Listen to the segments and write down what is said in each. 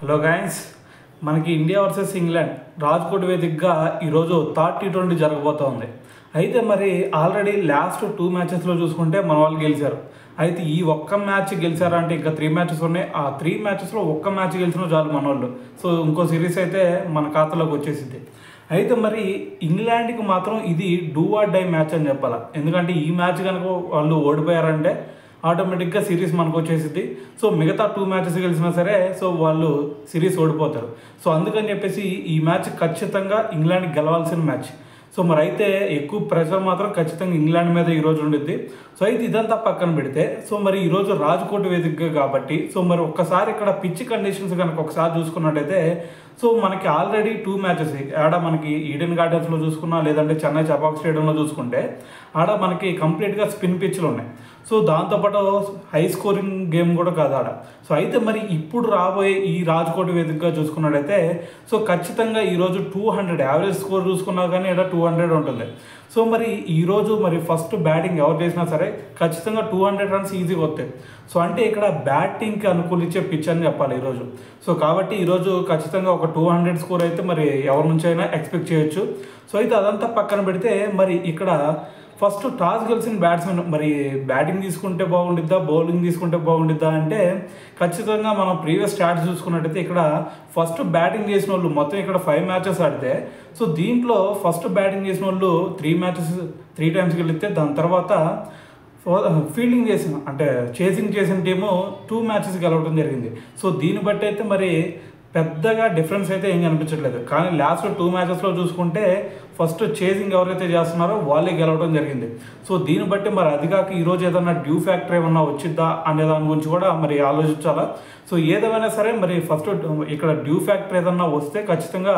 Hello guys, మనకి India versus England Rajkot వేదికగా ఈరోజు థర్డ్ టీ20 జరగబోతోంది. అయితే మరి ఆల్రెడీ లాస్ట్ 2 మ్యాచెస్లో చూసుకుంటే మన వాళ్ళు గెలిచారు. అయితే ఈ ఒక్క మ్యాచ్ గెలిచారంటే ఇంకా 3 మ్యాచెస్ ఉన్నాయి. ఆ 3 మ్యాచెస్లో ఒక్క మ్యాచ్ గెలిచిన చాలు మన వాళ్ళు. సో ఇంకో సిరీస్ అయితే మన ఖాతాలోకి వచ్చేసింది. అయితే మరి ఇంగ్లాండ్కి మాత్రం ఇది డూ ఆర్ డై మ్యాచ్ అని చెప్పాలి. ఎందుకంటే ఈ మ్యాచ్ కనుక వాళ్ళు ఓడిపోయారంటే ఆటోమేటిక్గా సిరీస్ మనకు వచ్చేసింది. సో మిగతా 2 మ్యాచెస్ గెలిచినా సరే సో వాళ్ళు సిరీస్ ఓడిపోతారు. సో అందుకని చెప్పేసి ఈ మ్యాచ్ ఖచ్చితంగా ఇంగ్లాండ్కి గెలవాల్సిన మ్యాచ్. సో మరి అయితే ఎక్కువ ప్రెషర్ మాత్రం ఖచ్చితంగా ఇంగ్లాండ్ మీద ఈరోజు ఉండిద్ది. సో అయితే ఇదంతా పక్కన పెడితే సో మరి ఈరోజు రాజ్కోట్ వేదికగా కాబట్టి సో మరి ఒక్కసారి ఇక్కడ పిచ్ కండిషన్స్ కనుక ఒకసారి చూసుకున్నట్టయితే సో మనకి ఆల్రెడీ 2 మ్యాచెస్ ఆడ మనకి ఈడెన్ గార్డెన్స్లో చూసుకున్నా లేదంటే చెన్నై చపాక్ స్టేడియంలో చూసుకుంటే ఆడ మనకి కంప్లీట్గా స్పిన్ పిచ్లు ఉన్నాయి. సో దాంతోపాటు హై స్కోరింగ్ గేమ్ కూడా కాదు ఆడ. సో అయితే మరి ఇప్పుడు రాబోయే ఈ రాజ్కోట్ వేదికగా చూసుకున్నట్టయితే సో ఖచ్చితంగా ఈరోజు 200 యావరేజ్ స్కోర్ చూసుకున్నా కానీ ఇక్కడ 200 ఉంటుంది. సో మరి ఈరోజు మరి ఫస్ట్ బ్యాటింగ్ ఎవరు చేసినా సరే ఖచ్చితంగా 200 రన్స్ ఈజీగా వస్తాయి. సో అంటే ఇక్కడ బ్యాటింగ్కి అనుకూలించే పిచ్ అని చెప్పాలి ఈరోజు. సో కాబట్టి ఈరోజు ఖచ్చితంగా ఒక 200 స్కోర్ అయితే మరి ఎవరి నుంచి అయినా ఎక్స్పెక్ట్ చేయొచ్చు. సో అయితే అదంతా పక్కన పెడితే మరి ఇక్కడ ఫస్ట్ టాస్ గెలిచిన బ్యాట్స్మెన్ మరి బ్యాటింగ్ తీసుకుంటే బాగుండిద్దా బౌలింగ్ తీసుకుంటే బాగుండిద్దా అంటే ఖచ్చితంగా మనం ప్రీవియస్ స్టాట్స్ చూసుకున్నట్టయితే ఇక్కడ ఫస్ట్ బ్యాటింగ్ చేసిన వాళ్ళు మొత్తం ఇక్కడ 5 మ్యాచెస్ ఆడితే సో దీంట్లో ఫస్ట్ బ్యాటింగ్ చేసిన వాళ్ళు 3 మ్యాచెస్ 3 టైమ్స్ గెలిస్తే దాని తర్వాత ఫీల్డింగ్ చేసిన అంటే చేసింగ్ చేసిన టీము 2 మ్యాచెస్ గెలవడం జరిగింది. సో దీన్ని బట్టి అయితే మరి పెద్దగా డిఫరెన్స్ అయితే ఏం కనిపించట్లేదు. కానీ లాస్ట్ 2 మ్యాచెస్లో చూసుకుంటే ఫస్ట్ చేసింగ్ ఎవరైతే చేస్తున్నారో వాళ్ళే గెలవడం జరిగింది. సో దీన్ని బట్టి మరి అది కాక ఈరోజు ఏదన్నా డ్యూ ఫ్యాక్టర్ ఏమన్నా వచ్చిద్దా అనే దాని గురించి కూడా మరి ఆలోచించాలా. సో ఏదేమైనా సరే మరి ఫస్ట్ ఇక్కడ డ్యూ ఫ్యాక్టర్ ఏదన్నా వస్తే ఖచ్చితంగా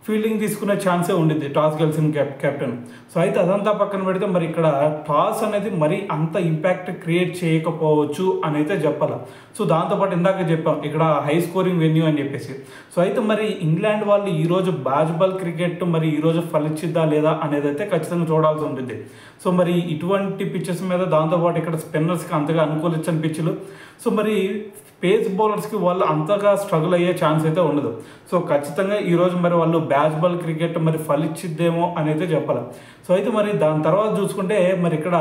ఫీల్డింగ్ తీసుకునే ఛాన్సే ఉండిద్ది టాస్ గెలిచిన కెప్టెన్. సో అయితే అదంతా పక్కన పెడితే మరి ఇక్కడ టాస్ అనేది మరి అంత ఇంపాక్ట్ క్రియేట్ చేయకపోవచ్చు అని అయితే చెప్పాలి. సో దాంతోపాటు ఇందాక చెప్పాం ఇక్కడ హై స్కోరింగ్ వెన్యూ అని చెప్పేసి. సో అయితే మరి ఇంగ్లాండ్ వాళ్ళు ఈరోజు బాల్ క్రికెట్ మరి ఈరోజు ఫలించిద్దా లేదా అనేది అయితే ఖచ్చితంగా చూడాల్సి ఉంటుంది. సో మరి ఇటువంటి పిచ్చెస్ మీద దాంతోపాటు ఇక్కడ స్పిన్నర్స్కి అంతగా అనుకూలించని పిచ్చులు. సో మరి పేస్ బౌలర్స్కి వాళ్ళు అంతగా స్ట్రగుల్ అయ్యే ఛాన్స్ అయితే ఉండదు. సో ఖచ్చితంగా ఈరోజు మరి వాళ్ళు బాల్ క్రికెట్ మరి ఫలించిద్దేమో అని అయితే చెప్పాలి. సో అయితే మరి దాని తర్వాత చూసుకుంటే మరి ఇక్కడ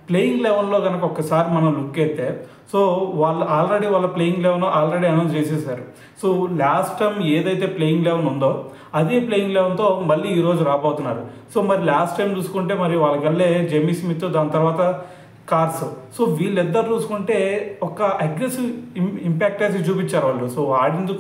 ప్లేయింగ్ లెవెన్లో కనుక ఒక్కసారి మనం లుక్ అయితే సో వాళ్ళు ఆల్రెడీ వాళ్ళ ప్లేయింగ్ లెవెన్ ఆల్రెడీ అనౌన్స్ చేసేసారు. సో లాస్ట్ టైం ఏదైతే ప్లేయింగ్ లెవెన్ ఉందో అదే ప్లేయింగ్ లెవెన్తో మళ్ళీ ఈరోజు రాబోతున్నారు. సో మరి లాస్ట్ టైం చూసుకుంటే మరి వాళ్ళకల్లే జెమీ స్మిత్ దాని తర్వాత కార్స్. సో వీళ్ళిద్దరు చూసుకుంటే ఒక అగ్రెసివ్ ఇంపాక్ట్ అయితే చూపించారు వాళ్ళు. సో ఆడింది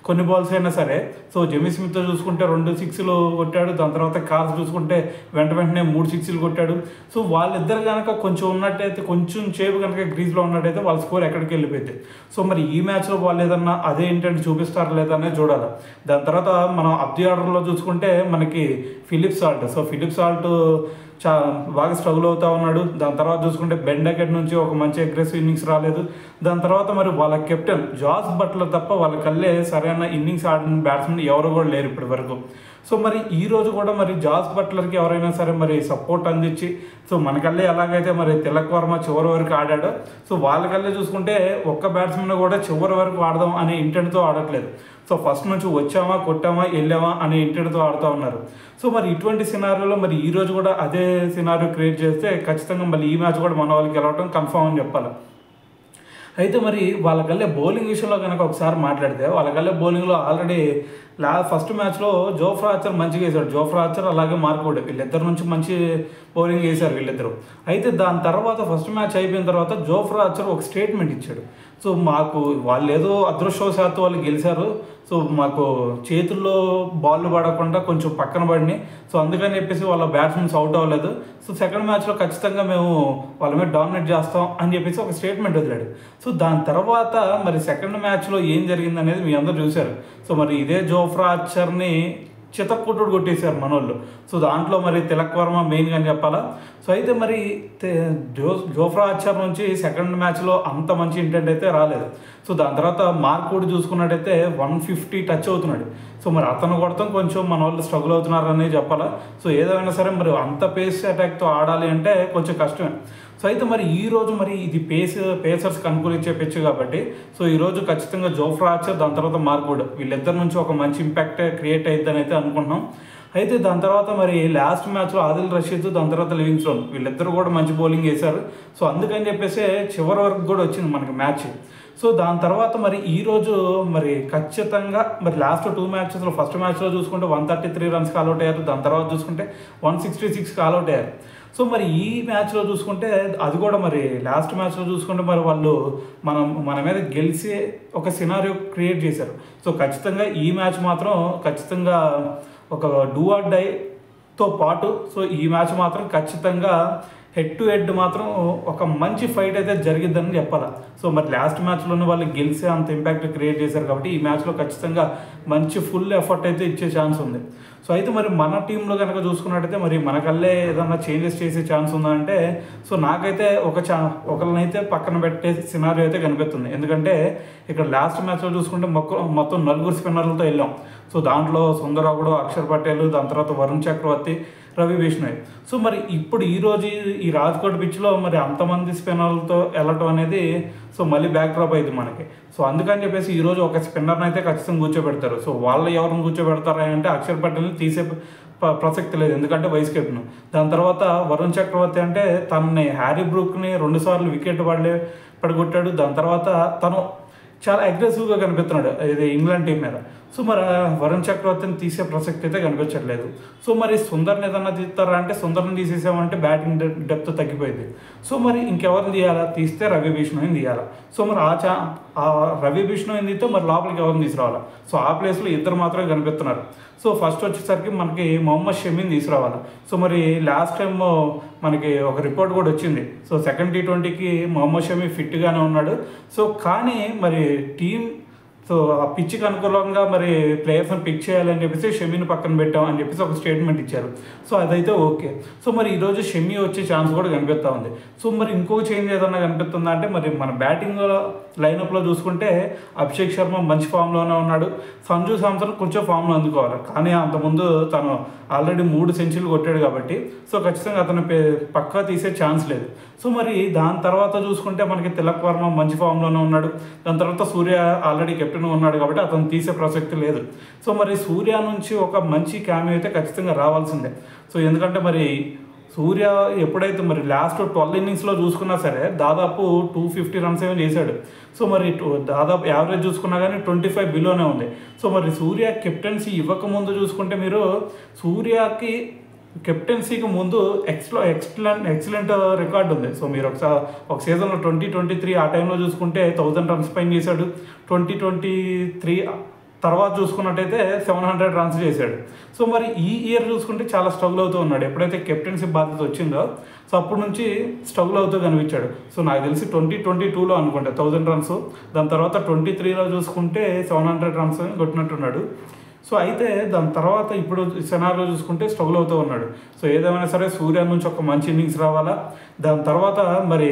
కొన్ని బాల్స్ అయినా సరే సో జెమీ స్మిత్ చూసుకుంటే 2 సిక్స్లు కొట్టాడు. దాని తర్వాత కార్స్ చూసుకుంటే వెంటనే 3 సిక్స్లు కొట్టాడు. సో వాళ్ళిద్దరు కనుక కొంచెం ఉన్నట్టయితే కొంచెం సేపు కనుక గ్రీజ్లో ఉన్నట్టయితే వాళ్ళ స్కోర్ ఎక్కడికి వెళ్ళిపోయింది. సో మరి ఈ మ్యాచ్లో వాళ్ళు ఏదన్నా అదే ఏంటంటే చూపిస్తారా లేదనే చూడాలి. దాని తర్వాత మనం అప్ ది ఆర్డర్లో చూసుకుంటే మనకి Philip Salt. So Philip Salt బాగా స్ట్రగుల్ అవుతూ ఉన్నాడు. దాని తర్వాత చూసుకుంటే బెండకెట్ నుంచి ఒక మంచి అగ్రెసివ్ ఇన్నింగ్స్ రాలేదు. దాని తర్వాత మరి వాళ్ళ కెప్టెన్ జాస్ బట్లర్ తప్ప వాళ్ళకల్లే సరైన ఇన్నింగ్స్ ఆడిన బ్యాట్స్మెన్ ఎవరు కూడా లేరు ఇప్పటి వరకు. సో మరి ఈ రోజు కూడా మరి జాస్ బట్లర్కి ఎవరైనా సరే మరి సపోర్ట్ అందించి సో మనకల్లే ఎలాగైతే మరి తిలక్ వర్మ చివరి వరకు ఆడాడో సో వాళ్ళకల్లే చూసుకుంటే ఒక్క బ్యాట్స్మెన్ కూడా చివరి వరకు ఆడదాం అనే ఇంటెంట్తో ఆడట్లేదు. సో ఫస్ట్ నుంచి వచ్చామా కొట్టామా వెళ్ళామా అనే ఇంటెంట్తో ఆడుతూ ఉన్నారు. సో మరి ఇటువంటి సినారియోలో మరి ఈ రోజు కూడా అదే సినారియో క్రియేట్ చేస్తే ఖచ్చితంగా మళ్ళీ ఈ మ్యాచ్ కూడా మన వాళ్ళకి గెలవడం కన్ఫామ్ అని చెప్పాలి. అయితే మరి వాళ్ళకల్లే బౌలింగ్ విషయంలో కనుక ఒకసారి మాట్లాడితే వాళ్ళకల్లే బౌలింగ్లో ఆల్రెడీ ఫస్ట్ మ్యాచ్లో జోఫ్రా ఆర్చర్ మంచిగా వేశాడు. జోఫ్రా ఆర్చర్ అలాగే మార్క్వుడ్ వీళ్ళిద్దరి నుంచి మంచి బౌలింగ్ వేశారు వీళ్ళిద్దరు. అయితే దాని తర్వాత ఫస్ట్ మ్యాచ్ అయిపోయిన తర్వాత జోఫ్రా ఆర్చర్ ఒక స్టేట్మెంట్ ఇచ్చాడు. సో మాకు వాళ్ళు ఏదో అదృష్టవశాత్తు వాళ్ళు గెలిచారు. సో మాకు చేతుల్లో బాల్ పడకుండా కొంచెం పక్కన పడినాయి. సో అందుకని చెప్పేసి వాళ్ళ బ్యాట్స్మెన్స్ అవుట్ అవ్వలేదు. సో సెకండ్ మ్యాచ్లో ఖచ్చితంగా మేము వాళ్ళ మీద డామినేట్ చేస్తాం అని చెప్పేసి ఒక స్టేట్మెంట్ వదిలాడు. సో దాని తర్వాత మరి సెకండ్ మ్యాచ్లో ఏం జరిగింది అనేది మీ అందరూ చూశారు. సో మరి ఇదే జోఫ్రా ఆర్చర్ని చితక్కొట్టుడు కొట్టేశారు మనోళ్ళు. సో దాంట్లో మరి తిలక్ వర్మ మెయిన్గా అని చెప్పాలా. సో అయితే మరి జోఫ్రా ఆర్చర్ నుంచి సెకండ్ మ్యాచ్లో అంత మంచి ఇంటెంట్ అయితే రాలేదు. సో దాని తర్వాత మార్క్వుడ్ చూసుకున్నట్టయితే 150 టచ్ అవుతున్నాడు. సో మరి అతను కొడతాం కొంచెం మన వాళ్ళు స్ట్రగుల్ అవుతున్నారని చెప్పాలా. సో ఏదైనా సరే మరి అంత పేస్ అటాక్తో ఆడాలి అంటే కొంచెం కష్టమే. సో అయితే మరి ఈరోజు మరి ఇది పేసర్స్కి అనుకూలించే పిచ్ కాబట్టి సో ఈరోజు ఖచ్చితంగా జోఫ్రా ఆర్చర్ దాని తర్వాత మార్క్వుడ్ వీళ్ళిద్దరి నుంచి ఒక మంచి ఇంపాక్ట్ క్రియేట్ అయిద్దని అయితే అనుకుంటున్నాం. అయితే దాని తర్వాత మరి లాస్ట్ మ్యాచ్లో ఆదిల్ రషీద్ దాని తర్వాత లివింగ్స్టోన్ వీళ్ళిద్దరు కూడా మంచి బౌలింగ్ వేశారు. సో అందుకని చెప్పేసి చివరి వరకు కూడా వచ్చింది మనకి మ్యాచ్. సో దాని తర్వాత మరి ఈరోజు మరి ఖచ్చితంగా మరి లాస్ట్ 2 మ్యాచెస్లో ఫస్ట్ మ్యాచ్లో చూసుకుంటే 133 రన్స్కి ఆల్అౌట్ అయ్యారు. దాని తర్వాత చూసుకుంటే 166కి ఆల్అౌట్ అయ్యారు. సో మరి ఈ మ్యాచ్లో చూసుకుంటే అది కూడా మరి లాస్ట్ మ్యాచ్లో చూసుకుంటే మరి వాళ్ళు మన మీద గెలిచి ఒక సినారియో క్రియేట్ చేశారు. సో ఖచ్చితంగా ఈ మ్యాచ్ మాత్రం ఖచ్చితంగా ఒక డూ ఆర్ డైతో పాటు సో ఈ మ్యాచ్ మాత్రం ఖచ్చితంగా హెడ్ టు హెడ్ మాత్రం ఒక మంచి ఫైట్ అయితే జరిగిద్దని చెప్పాలి. సో మరి లాస్ట్ మ్యాచ్లోనే వాళ్ళు గెలిచి అంత ఇంపాక్ట్ క్రియేట్ చేశారు కాబట్టి ఈ మ్యాచ్లో ఖచ్చితంగా మంచి ఫుల్ ఎఫర్ట్ అయితే ఇచ్చే ఛాన్స్ ఉంది. సో అయితే మరి మన టీంలో కనుక చూసుకున్నట్టయితే మరి మనకల్లే ఏదన్నా చేంజెస్ చేసే ఛాన్స్ ఉందంటే సో నాకైతే ఒకరినైతే పక్కన పెట్టే సినారియో అయితే కనిపిస్తుంది. ఎందుకంటే ఇక్కడ లాస్ట్ మ్యాచ్లో చూసుకుంటే మొత్తం 4 స్పిన్నర్లతో వెళ్ళాం. సో దాంట్లో సుందరరావుడు, అక్షర్ పటేల్, దాని తర్వాత వరుణ్ చక్రవర్తి, రవి బిష్ణోయ్. సో మరి ఇప్పుడు ఈరోజు ఈ రాజ్కోట్ పిచ్లో మరి అంతమంది స్పిన్నర్లతో వెళ్ళటం అనేది సో మళ్ళీ బ్యాక్ డ్రాప్ అయింది మనకి. సో అందుకని చెప్పేసి ఈరోజు ఒక స్పిన్నర్ని అయితే ఖచ్చితంగా కూర్చోబెడతారు. సో వాళ్ళు ఎవరిని కూర్చోబెడతారా అంటే అక్షర్ పటేల్ని తీసే ప్రసక్తి లేదు, ఎందుకంటే వైస్ కెప్టెన్. దాని తర్వాత వరుణ్ చక్రవర్తి అంటే తనని హ్యారీ బ్రూక్ని 2 సార్లు వికెట్ పడగొట్టాడు. దాని తర్వాత తను చాలా అగ్రెసివ్గా కనిపిస్తున్నాడు ఇది ఇంగ్లాండ్ టీం మీద. సో మరి వరుణ్ చక్రవర్తిని తీసే ప్రసక్తి అయితే కనిపించట్లేదు. సో మరి సుందర్ని ఏదన్నా తీస్తారా అంటే సుందర్ని తీసేసామంటే బ్యాటింగ్ డెప్త్ తగ్గిపోయింది. సో మరి ఇంకెవరిని తీయాలా, తీస్తే రవి బిష్ణోయ్ని తీయాలా. సో మరి ఆ రవి బిష్ణోయ్ని తీస్తే మరి లోపలికి ఎవరిని తీసుకురావాలా. సో ఆ ప్లేస్లో ఇద్దరు మాత్రమే కనిపిస్తున్నారు. సో ఫస్ట్ వచ్చేసరికి మనకి మొహమ్మద్ షమీని తీసుకురావాలి. సో మరి లాస్ట్ టైం మనకి ఒక రిపోర్ట్ కూడా వచ్చింది. సో సెకండ్ T20కి మొహమ్మద్ షమీ ఫిట్గానే ఉన్నాడు. సో కానీ మరి టీం సో ఆ పిచ్కి అనుకూలంగా మరి ప్లేయర్స్ని పిక్ చేయాలని చెప్పేసి షమీని పక్కన పెట్టాం అని చెప్పేసి ఒక స్టేట్మెంట్ ఇచ్చారు. సో అదైతే ఓకే. సో మరి ఈరోజు షమీ వచ్చే ఛాన్స్ కూడా కనిపిస్తూ ఉంది. సో మరి ఇంకో చేంజ్ ఏదన్నా కనిపిస్తుందా అంటే మరి మన బ్యాటింగ్ లైనప్లో చూసుకుంటే అభిషేక్ శర్మ మంచి ఫామ్లోనే ఉన్నాడు. సంజు శాంసన్ కొంచెం ఫామ్లో అందుకోవాలి, కానీ అంతకుముందు తను ఆల్రెడీ 3 సెంచరీలు కొట్టాడు కాబట్టి సో ఖచ్చితంగా అతను పక్కా తీసే ఛాన్స్ లేదు. సో మరి దాని తర్వాత చూసుకుంటే మనకి తిలక్ వర్మ మంచి ఫామ్లోనే ఉన్నాడు. దాని తర్వాత సూర్య ఆల్రెడీ కెప్టెన్ ఉన్నాడు కాబట్టి అతను తీసే ప్రసక్తి లేదు. సో మరి సూర్య నుంచి ఒక మంచి క్యామియో అయితే ఖచ్చితంగా రావాల్సిందే. సో ఎందుకంటే మరి సూర్య ఎప్పుడైతే మరి లాస్ట్ 12 ఇన్నింగ్స్లో చూసుకున్నా సరే దాదాపు 250 రన్స్ ఏమో చేశాడు. సో మరి దాదాపు యావరేజ్ చూసుకున్నా కానీ 25 బిలోనే ఉంది. సో మరి సూర్య కెప్టెన్సీ ఇవ్వకముందు చూసుకుంటే మీరు సూర్యకి కెప్టెన్సీకి ముందు ఎక్సలెంట్ రికార్డు ఉంది. సో మీరు ఒక సీజన్లో 2023 ఆ టైంలో చూసుకుంటే 1000 రన్స్ పైన చేశాడు. 2023 తర్వాత చూసుకున్నట్టయితే 700 రన్స్ చేశాడు. సో మరి ఈ ఇయర్ చూసుకుంటే చాలా స్ట్రగుల్ అవుతూ ఉన్నాడు. ఎప్పుడైతే కెప్టెన్సీ బాధ్యత వచ్చిందో సో అప్పటి నుంచి స్ట్రగుల్ అవుతూ కనిపించాడు. సో నాకు తెలిసి 2022లో అనుకుంటే 1000 రన్స్, దాని తర్వాత 23లో చూసుకుంటే 700 రన్స్ కొట్టినట్టున్నాడు. సో అయితే దాని తర్వాత ఇప్పుడు సెనార్లో చూసుకుంటే స్ట్రగుల్ అవుతూ ఉన్నాడు. సో ఏదేమైనా సరే సూర్య నుంచి ఒక మంచి ఇన్నింగ్స్ రావాలా. దాని తర్వాత మరి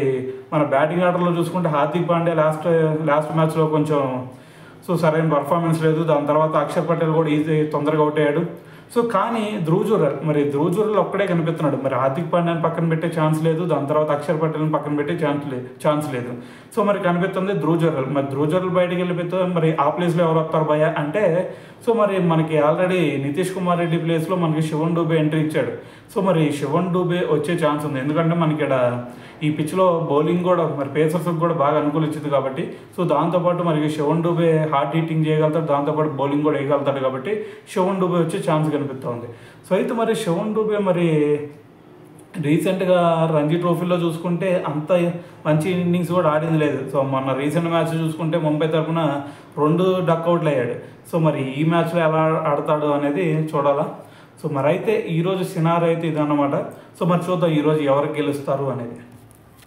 మన బ్యాటింగ్ ఆర్డర్లో చూసుకుంటే హార్దిక్ పాండ్యా లాస్ట్ మ్యాచ్లో కొంచెం సో సరైన పర్ఫార్మెన్స్ లేదు. దాని తర్వాత అక్షర్ పటేల్ కూడా తొందరగా అవుట్ అయ్యాడు. సో కానీ ధ్రువ్ జురెల్ ఒక్కడే కనిపిస్తున్నాడు. మరి హార్దిక్ పాండ్యాని పక్కన పెట్టే ఛాన్స్ లేదు, దాని తర్వాత అక్షర్ పటేల్ని పక్కన పెట్టే ఛాన్స్ లేదు. సో మరి కనిపిస్తుంది ధ్రువ్ జురెల్. మరి ధ్రువ్ జురెల్ బయటకు వెళ్ళిపోతే మరి ఆ ప్లేస్లో ఎవరు వస్తారు భయ అంటే సో మరి మనకి ఆల్రెడీ నితీష్ కుమార్ రెడ్డి ప్లేస్లో మనకి శివన్ డూబే ఎంట్రీ ఇచ్చాడు. సో మరి శివన్ డూబే వచ్చే ఛాన్స్ ఉంది, ఎందుకంటే మనకి ఇక్కడ ఈ పిచ్లో బౌలింగ్ కూడా మరి పేసర్స్కి కూడా బాగా అనుకూలించింది కాబట్టి. సో దాంతోపాటు మరి శివన్ డూబే హార్డ్ హీటింగ్ చేయగలుగుతాడు, దాంతోపాటు బౌలింగ్ కూడా వేయగలుగుతాడు కాబట్టి శివన్ డూబే వచ్చే ఛాన్స్ కనిపిస్తుంది. సో అయితే మరి శివన్ డూబే మరి రీసెంట్గా రంజీ ట్రోఫీలో చూసుకుంటే అంత మంచి ఇన్నింగ్స్ కూడా ఆడింది లేదు. సో మొన్న రీసెంట్ మ్యాచ్ చూసుకుంటే ముంబై తరఫున 2 డక్అవుట్లు అయ్యాడు. సో మరి ఈ మ్యాచ్లో ఎలా ఆడతాడు అనేది చూడాలా. సో మరి అయితే ఈరోజు సినారీ అయితే ఇదన్నమాట. సో మరి చూద్దాం ఈరోజు ఎవరు గెలుస్తారు అనేది.